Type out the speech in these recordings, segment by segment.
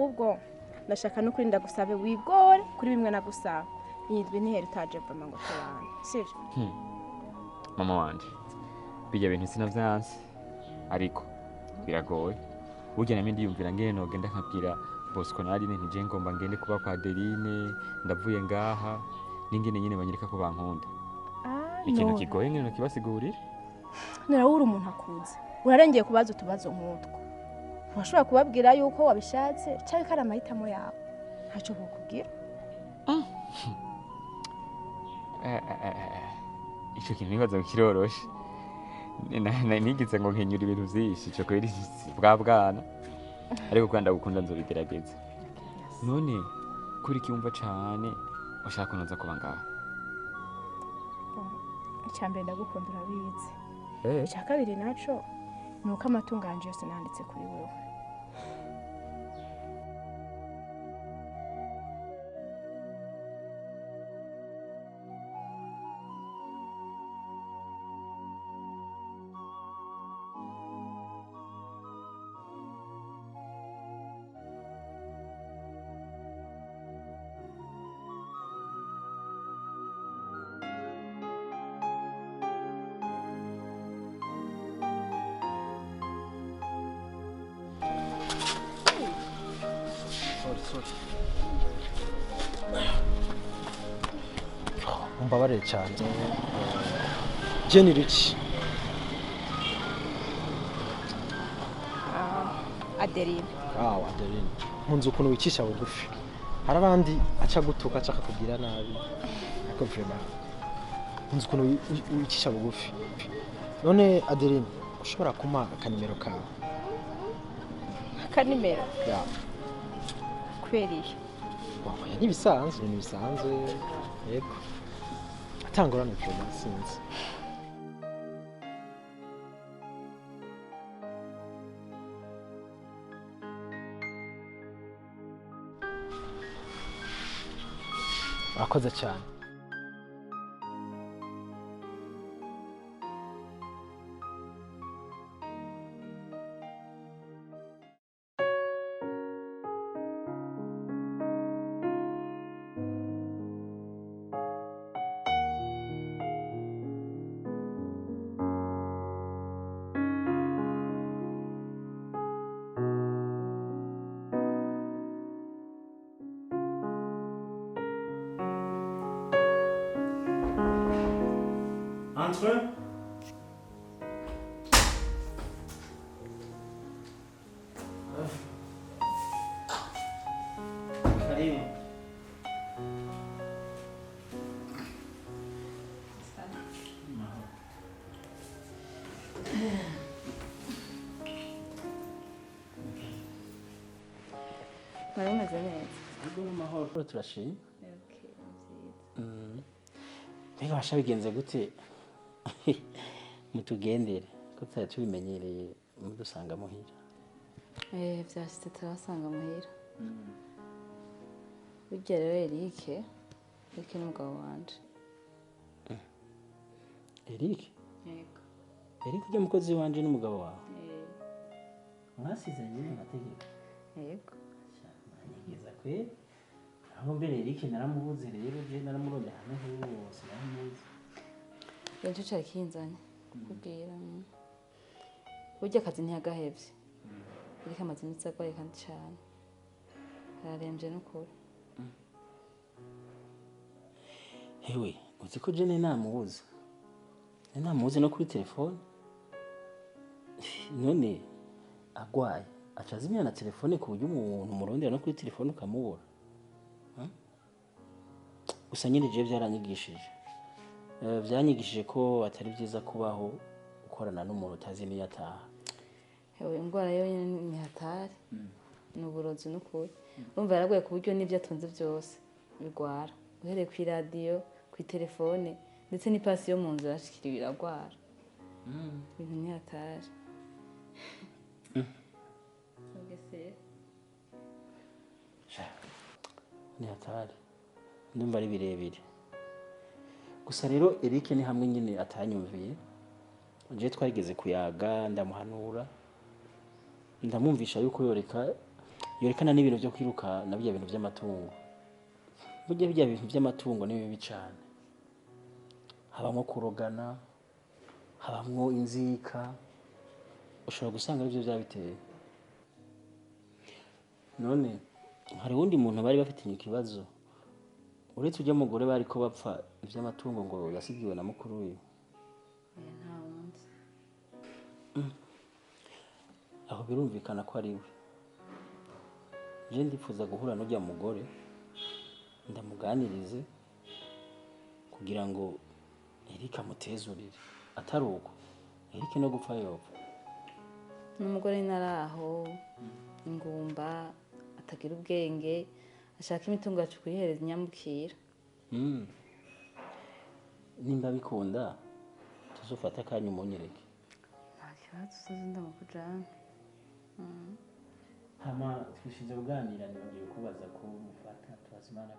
ahubwo ndashaka no kurinda gusabe wigore kuri bimwe nagusaba yindwi ntihera utaje vama ngo tubane sivyo mama wanje bijya bintu sinavyanse ariko biragoye burya namwe ndiyumvira ngene nogenda nkabwira Bosco na Aline ntije ngomba ngende kuba kwa Adeline ndavuye ngaha n'ingene nyine banyereka ko bankunda ikintu kigoye ngene kibasigurira narawura umuntu akuze urarengeye kubaza utubazo nk'utwo urashobora kubabwira yuko wabishatse cyangwa ko ari amahitamo yawe ntacyo bukubwira icyo kintu nibaza ngo kiroroshe nigize ngo nkenyura ibintu vyinshi ico kweri bwa bwana ariko kandi ndagukunda nzobigerageza none kuri kiumva cane ushaka kunoza kuba ngaha icyambere ndagukunda urabizi icya kabiri naco nuko amatungo yanje yose nanditse kuri wewe Mbabarire cyane Jenny Rich Adeline Adeline nkunze ukuntu wicisha bugufi hari abandi aca gutuka aca kugira nabi ariko vraiment nkunze ukuntu wicisha bugufi none Adeline ushobora kuma akanimero kawe akanimero ya kweriye nibisanzwe yego atangorane vraiment sinzi akoze cyane Entre. Karibu. Marumeze neza. Ubwo n'amahoro turashimye. Okay, Mbega basha bigenze gute? Mutugendere ko tutari tubimenyereye mudusanga muhira. Vyashitse turasanga muhira. Burya rero Eric n'umugabo wanje. Eric? Yego. Eric ujya mukozi wanje n'umugabo wawe? Mwasizanye n'amategeko? Yego. Nigeza kwe aho mbere Eric naramubuze rero je naramurondera ahantu hose naramubuze. Yenje cyari kinzanye kubwira. Burya akazi ntiyagahevye. Eric amaze iminsi agwaye kandi cyane. Araremvye n'ukuri. Hewe uzi ko je namubuze. Namubuze no kuri telefone. None agwaye acazimya na telefone ku buryo umuntu murondera no kuri telefone ukamubura. Gusa nyine je byaranyigishije. Byanyigishije ko atari byiza kubaho ukorana n'umuntu utazi niyo ataha. Hewe ingwara yo ni hatari. N'uburozi n'ukuri. Urumva yaraguye ku buryo n'ibyo atunze byose bigwara. Uhereye ku radio, ku telefone ndetse n'ipasi yo mu nzu yashikira biragwara. Ibintu ni hatari. Ni hatari. Ndumva ari birebire. Gusa rero Eric ni hamwe nyine atanyumviye. Je twarigeze kuyaga ndamuhanura. Ndamumvisha yuko yerekana n'ibintu byo kwiruka na bijya bintu by'amatungo. Burya bijya bintu by'amatungo ni bibi cyane. Habamo kurogana, habamo inzika, ushobora gusanga aribyo byabiteye. None hari undi muntu bari bafitanye ikibazo uretse ujya mugore bari ko bapfa iby'amatungo ngo yasigiwe na mukuru we. nta wundi. Aho birumvikana ko ari we. Je ndifuza guhura n'ujya mugore ndamuganirize kugira ngo Eric amutezurire. Atari uko Eric no gupfa yopfa. N'umugore naraho ingumba atagira ubwenge ashaka imitungo yacu kuyihereza inyamukira. Nimba bikunda tuzofata akanya umunyereke. Nta kibazo uzaze ndamukujana. Hama twishize kuganira nibagiye kubaza ko mufata tubazimana.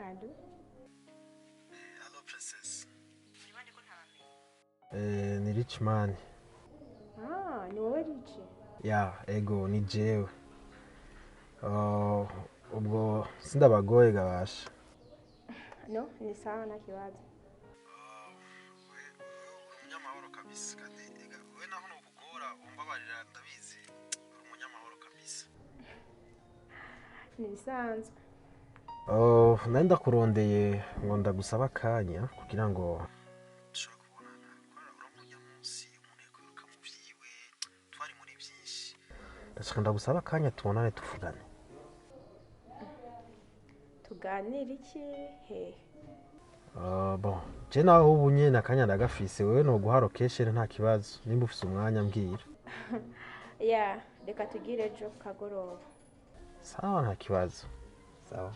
Alo. Hello princess. Ni Richman. Ni wowe Rich? Ya, ego ni jewe. Ubwo sindabagoye gabasha. No, ni sawa na kibazo. Umunyamahoro kabisa kandi we naho nubugora umbabarira ndabizi uri umunyamahoro kabisa. Ni bisanzwe. Nari ndakurondeye ngo ndagusaba akanya kugira ngo dushobore kubonana. Uramunya munsi umuntu yakwiruka mu byiwe twari muri byinshi. Ndashaka ndagusaba akanya tubonane tuvugane. Tuganira iki he? Bon, je naho ubu nyene akanya ndagafise wewe no guha location nta kibazo nimba ufise umwanya mbwira. Ya, reka tugire ejo kagoroba. Sawa nta kibazo. Sawa.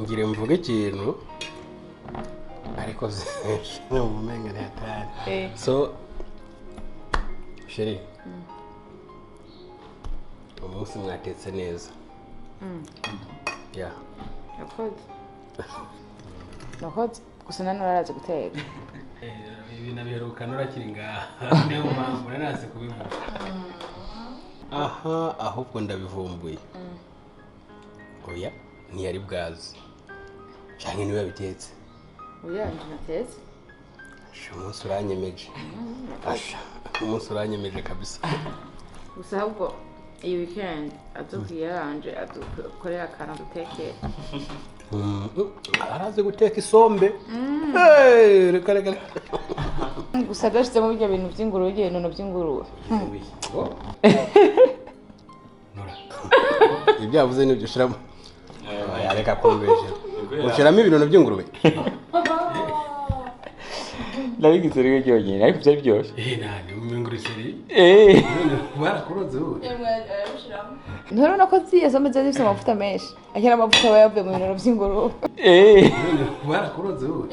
ngire mvuge ikintu ariko no mumenga ntatari so sheri umunsi mwatetse neza ya nakoze gusa nani waraje guteka ibi nabiheruka nurakiri ngaha niyo mpamvu naraze kubivuga aha ahubwo ndabivumbuye oya ntiyari bwazi cyangwa niwe yabitetse oya nje natetse umunsi uranyemeje umunsi uranyemeje kabisa gusa ahubwo iyi weekend atubwiye yanje adukorera akantu duteke araze guteka isombe reka reka gusa adashizemo bijya bintu by'ingurube ugiye nono by'ingurube ibyo yavuze nibyo ushiramo yareka kumbeje ushiramo ibintu by'ingurube nabigize rero cyonyine ariko byari byose nani uminguruseri barakuroze wowe nturabona ko ziye sombe zifite amavuta menshi akira amavuta aba yavuye mu bintu by'ingurube barakuroze wowe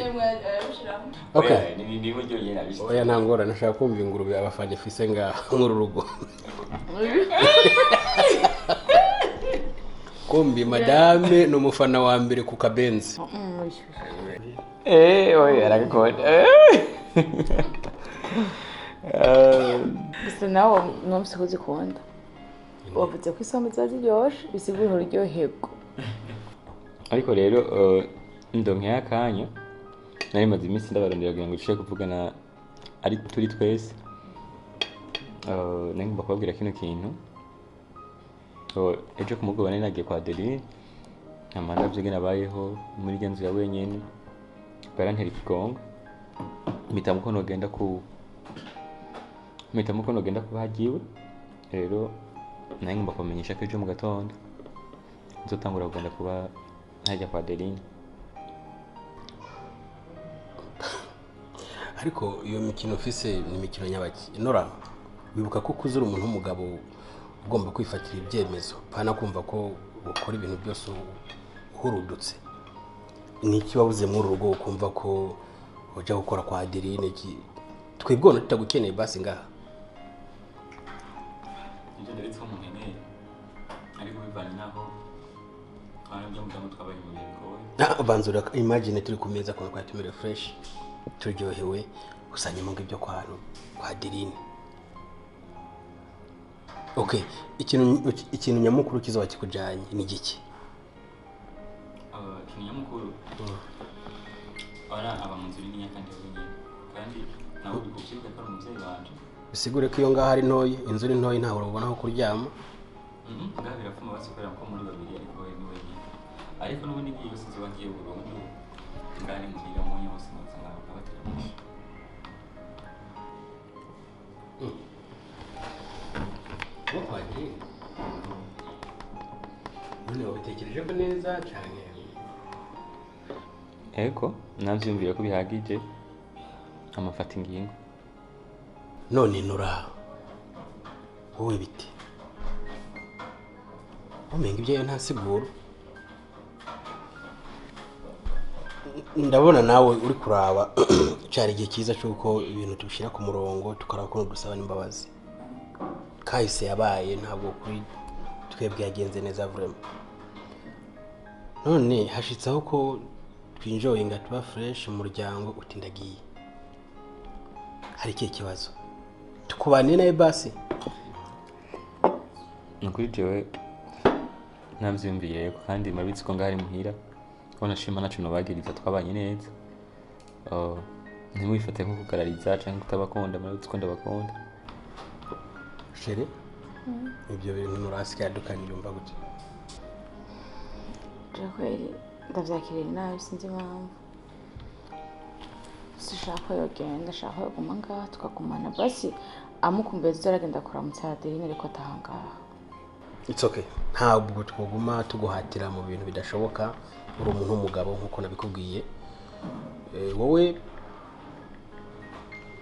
okay ni mu cyonyine nabishye oya ntangora nashaka kumva ingurube abafanye fise ngaha nkuru rugo kumbi madame n'umufana wa mbere ku kabenzi oya aragakora gusa nawe numvise ko uzikunda wavuze ko isombe ziba ziryoshe bisigura ururyoherwa ariko rero ndonkeye akanya nari maze iminsi ndabarondera kugira ngo dushobore kuvugana ari turi twese. Nari ngomba kubabwira kino kintu. Ejo ku mugoroba nari nagiye kwa Adeline, hama ndavyo ngene abayeho muri iryo nzu ya wenyene, barantera ikigongo, mpitamo ko nogenda kubagiwe. Rero nari ngomba kubamenyesha ko ejo mu gatondo nzotangura kugenda kuba najya kwa Adeline. ariko iyo mikino ufise ni imikino nyabaki Nora, wibuka ko kuzura umuntu w'umugabo ugomba kwifatira ibyemezo pana kumva ko ukora ibintu byose uhurudutse. Niki wabuze muri urugo ukumva ko ujya gukora kwa Adeline twebwe tutagukeneye basi ngaha. Nje ndaritse mu nkeneye ariko bivanye naho arabyo mudamu twabaye mu bigoye. Banzura imagine turi ku meza kwa tumire fresh turyohewe usanye mu ngibyo kwa Adeline. Okay, ikintu nyamukuru kizoba kikujanye ni giki? Ikintu nyamukuru aba mu nzu nini kandi wenyine kandi nawe bikukiruka ko ari umuvyeyi wanje. Bisigure ko iyo ngaha ari ntoyi, inzu ni ntoyi ntawe urabona aho kuryama. Ngaha birapfuma basikorera ko muri babiri ariko we ni wenyine. Ariko n'ubundi ngiye yose nzoba ngiye burundu ngani muhira mu nyose nsanga abatera. Waje none wabitekereje ko neza cyane? Ego navyumviye ko bihagije amafata ingingo. None Nora, wowe biti umenga ibyo nta siguro. Ndabona nawe uri kuraba cyari igihe cyiza cyuko ibintu tubishira ku murongo tukaraba ko dusaba n'imbabazi. Kahise yabaye ntabwo kuri twebwe yagenze neza vraiment. None hashitsaho ko twinjoyinga tuba fresh mu muryango utindagiye. Hari ikihe kibazo? Tukubane naye basi? Nukuri jewe navyumviye kandi mabitsi ko ngari muhira ko nashima nacu nobagiriza twabanye neza. Ntimwifate nko kugarariza canke kutabakunda, mabitsi ko ndabakunda. Chere? Ibyo bintu Nurasika yadukanye yumva gute? Jewe ndavyakiriye nabi sinzi impamvu. Sishaka yogenda, shaka yoguma ngaha tukagumana basi amukumbuye tuzaragenda kuramutsa Adeline ariko atahangaha. It's okay. Ntabwo twoguma tuguhatira mu bintu bidashoboka. Uri umuntu w'umugabo nkuko nabikubwiye. Wowe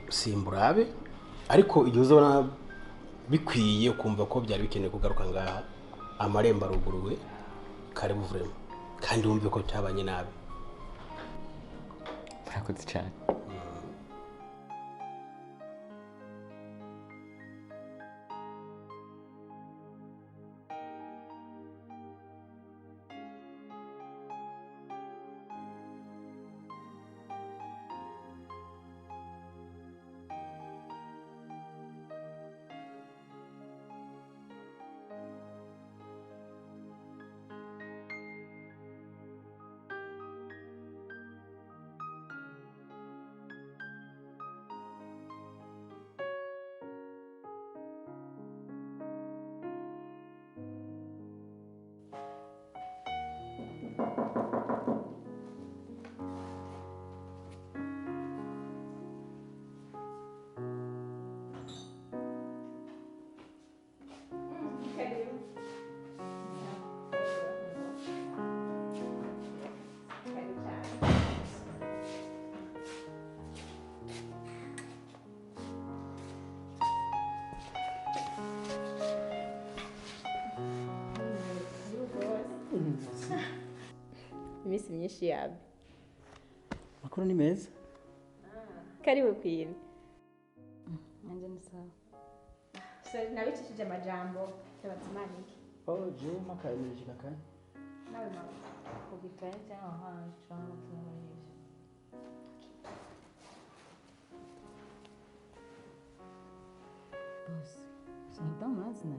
simburabe ariko igihe uzabona bikwiye ukumva ko byari bikeneye kugaruka ngaha, amarembo aruguruwe karibu vraiment kandi wumve ko tutabanye nabi. Murakoze cyane. Iminsi myinshi yawe. Makuru ni meza. Karibu kwini. Nanje ni sawa. So nabicishije amajambo y'abazimaniki. Je makayimirije kakanye. Nawe mama. Kugikaya cyangwa hanze cyangwa kumurije. Boss, sinda mazina.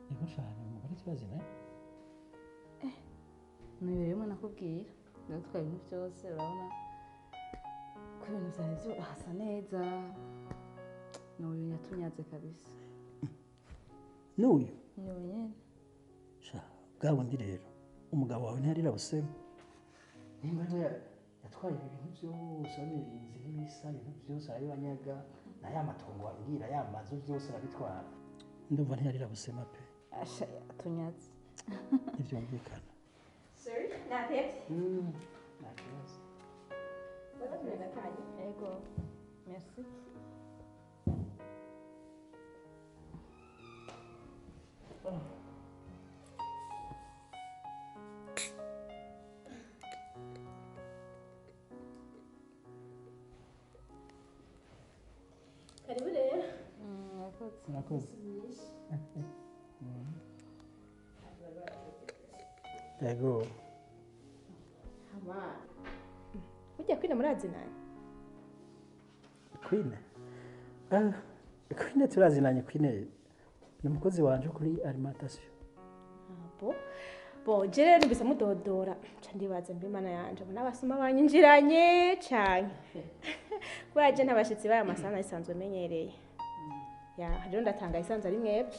Niko cyane umugore kibazina. Nibereye mwana nakubwira. Ndatwaye ibintu byose urabona ko ibintu vyari vyo hasa neza n'uyu yatunyaze kabisa n'uyu niwe nyene sha bwa bundi rero umugabo wawe ntiyarira busema nimba rero yatwaye ibintu byose wanirinze n'ibisa ibintu byose arabibanyaga na ya matongo wambwira ya mazu byose arabitwara ndumva ntiyarira busema pe asha yatunyaze ntibyumvikana Sorry, natetse. nta kibazo Baratumena kanya. ego merci Karibu rero. murakoze murakoze yego Hama. Ujya kwina murazi naye? kwine kwine turazinanye kwine ni umukozi wanje kuri alimentation Bo je rero mbisa mudodora ca ndibaza mbi mana yanje mbona abasuma banyinjiranye cyane kubera je ntabashitsi baya masana isanzwe menyereye ya rero ndatanga isanzwe ari mwebwe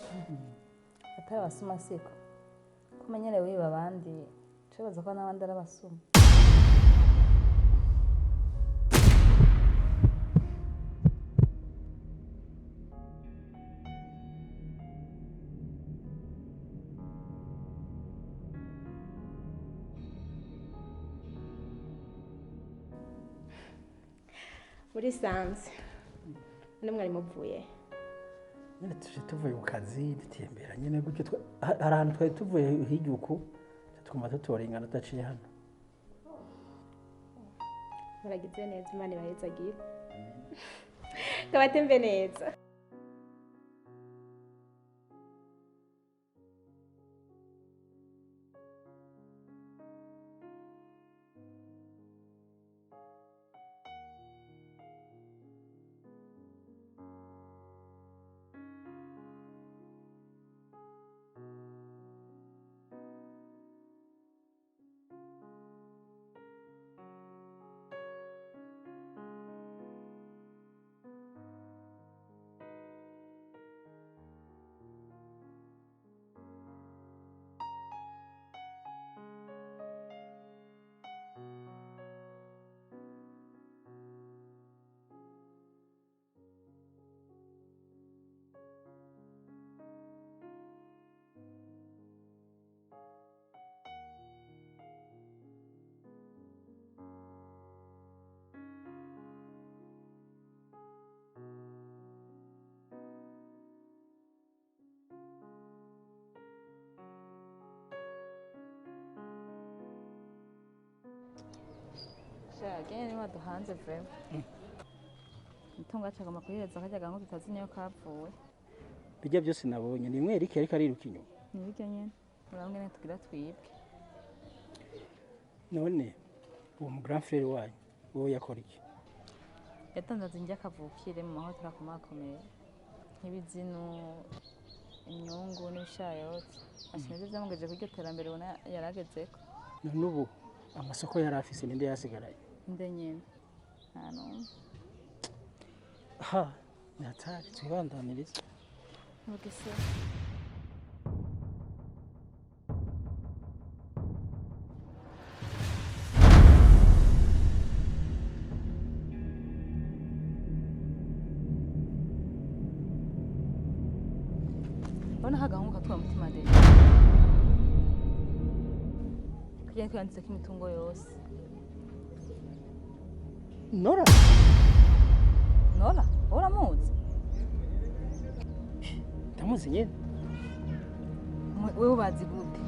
atari abasuma siko kumenyerewe wiba abandi tubaza ko n'abandi ari abasuma muri sanze none mwari muvuye nyine tuje tuvuye ku kazi dutembera nyine gutyo hari ahantu twari tuvuye hirya uku twumva tutorengana tudaciye hano muragize neza imana ibahezagire kabatembe neza Gene niba duhanze vrema itungo acagomba kuyihereza akajyaga ngo tutazi niyo kapfuwe bijya byose nabonye ni mweri ariko ariruka inyuma nibiryo nyene urabona ngene tugira twibwe none uwo mu grand frère wanyu wowe yakora iki yatandaze njya kavukire mu mahoteli akomakomeye nk'ibizinu imyungu n'ibishayotsi ashinzwe byamugejeje kuryo terambere ubona yaragezeko none ubu amasoko yari afise ninde yasigaraye nde nyene nta n'umwe ha natari twibandaniriza mugise urabona hagahungu katwa mutima de kugira ngo yanditseko imitungo yose nora nora uramuzi ndamuzi nyene wewe ubazi gute